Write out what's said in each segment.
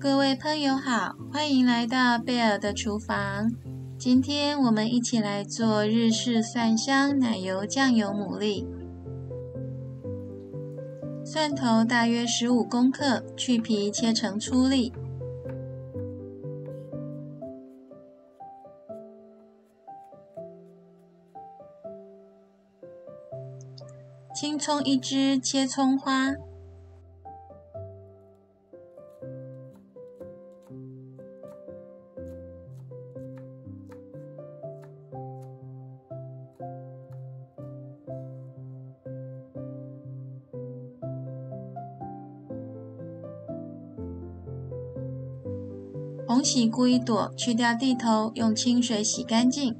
各位朋友好，欢迎来到贝尔的厨房。今天我们一起来做日式蒜香奶油酱油牡蛎。蒜头大约15公克，去皮切成粗粒。青葱1支，切葱花。红喜菇1朵，去掉蒂头，用清水洗干净。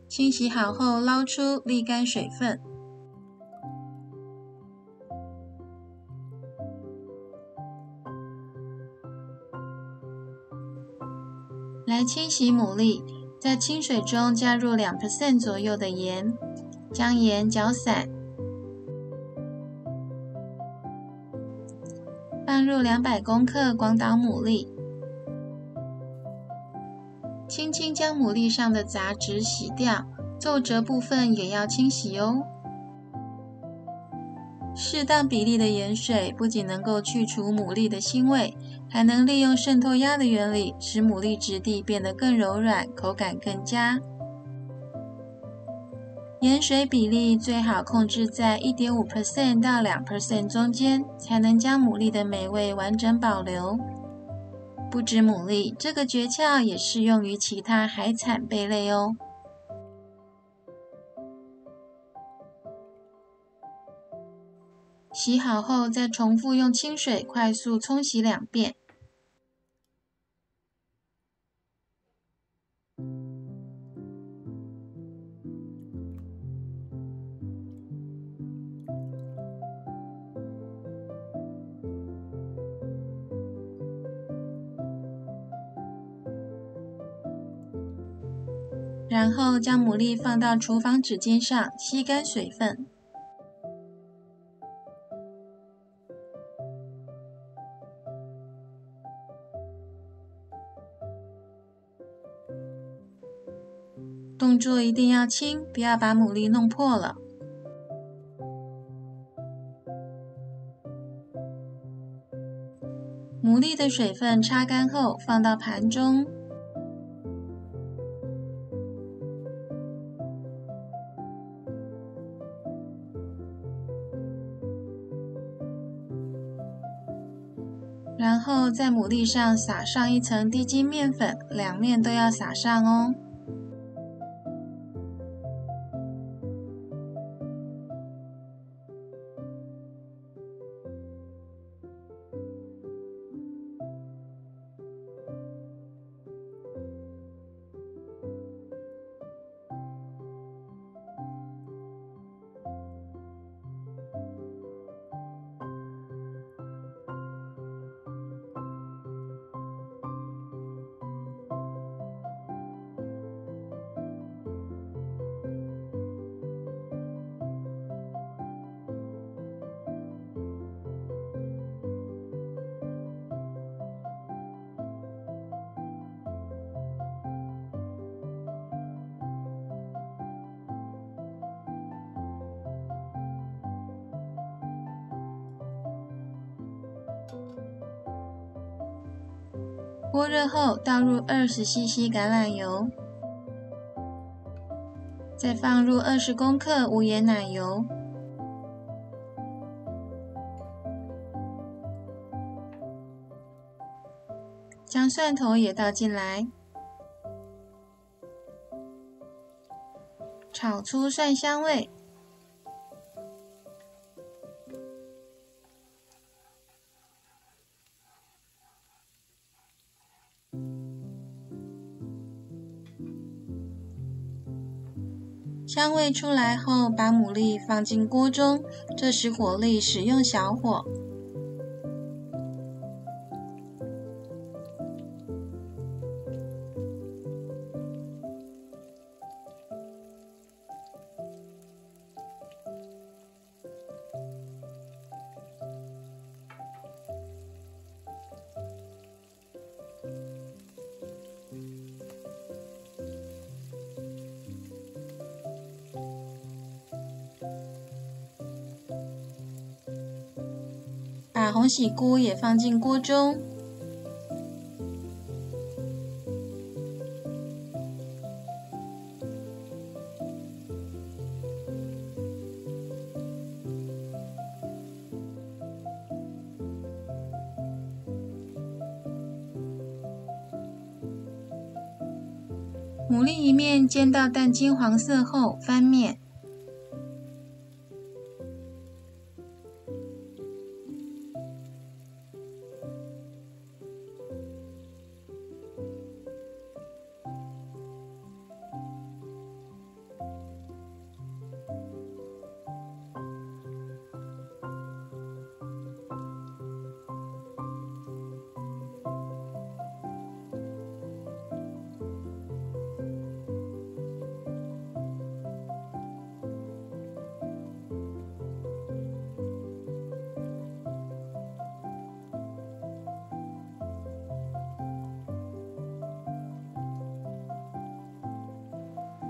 清洗好后捞出，沥干水分。来清洗牡蛎，在清水中加入2% 左右的盐，将盐搅散。放入200公克广岛牡蛎，轻轻将牡蛎上的杂质洗掉，皱褶部分也要清洗哦。适当比例的盐水不仅能够去除牡蛎的腥味，还能利用渗透压的原理，使牡蛎质地变得更柔软，口感更佳。盐水比例最好控制在 1.5% 到 2% 中间，才能将牡蛎的美味完整保留。不止牡蛎，这个诀窍也适用于其他海产贝类哦。洗好后，再重复用清水快速冲洗2遍。然后将牡蛎放到厨房纸巾上，吸干水分。动作一定要轻，不要把牡蛎弄破了。牡蛎的水分擦干后，放到盘中。然后在牡蛎上撒上一层低筋面粉，2面都要撒上哦。锅热后，倒入20cc 橄榄油，再放入20公克无盐奶油，将蒜头也倒进来，炒出蒜香味。香味出来后，把牡蛎放进锅中，这时火力使用小火。把红喜菇也放进锅中，牡蛎一面煎到淡金黄色后翻面。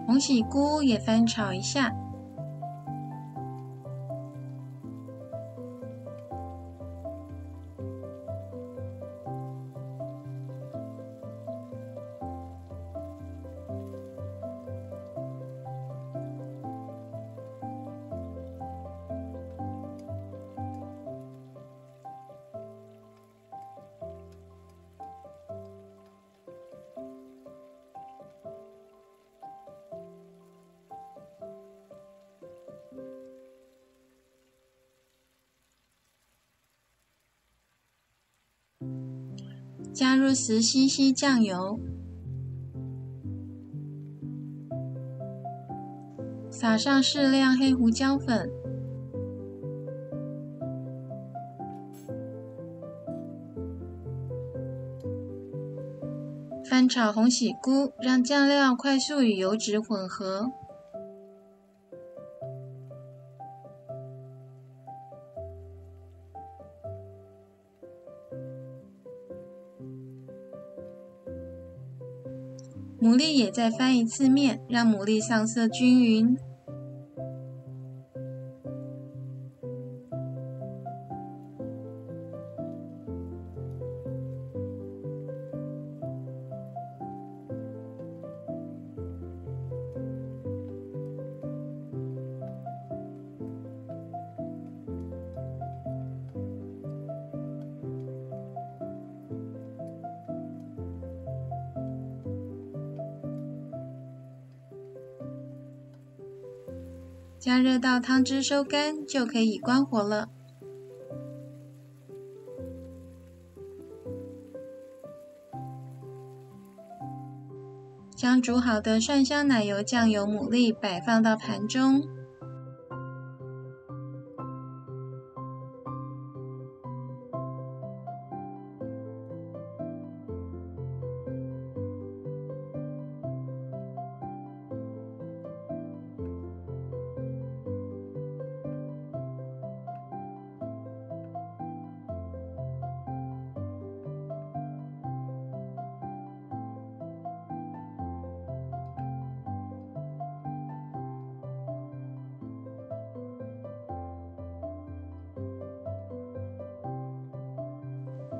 红喜菇也翻炒一下，加入10 cc 酱油，撒上适量黑胡椒粉，翻炒红喜菇，让酱料快速与油脂混合。牡蛎也再翻一次面，让牡蛎上色均匀。加热到汤汁收干，就可以关火了。将煮好的蒜香奶油酱油牡蛎摆放到盘中。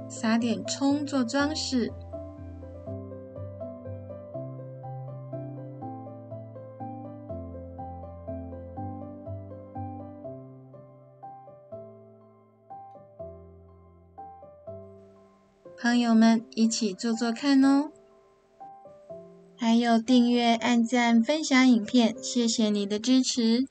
撒点葱做装饰。朋友们一起做做看哦！还有订阅、按赞、分享影片，谢谢你的支持。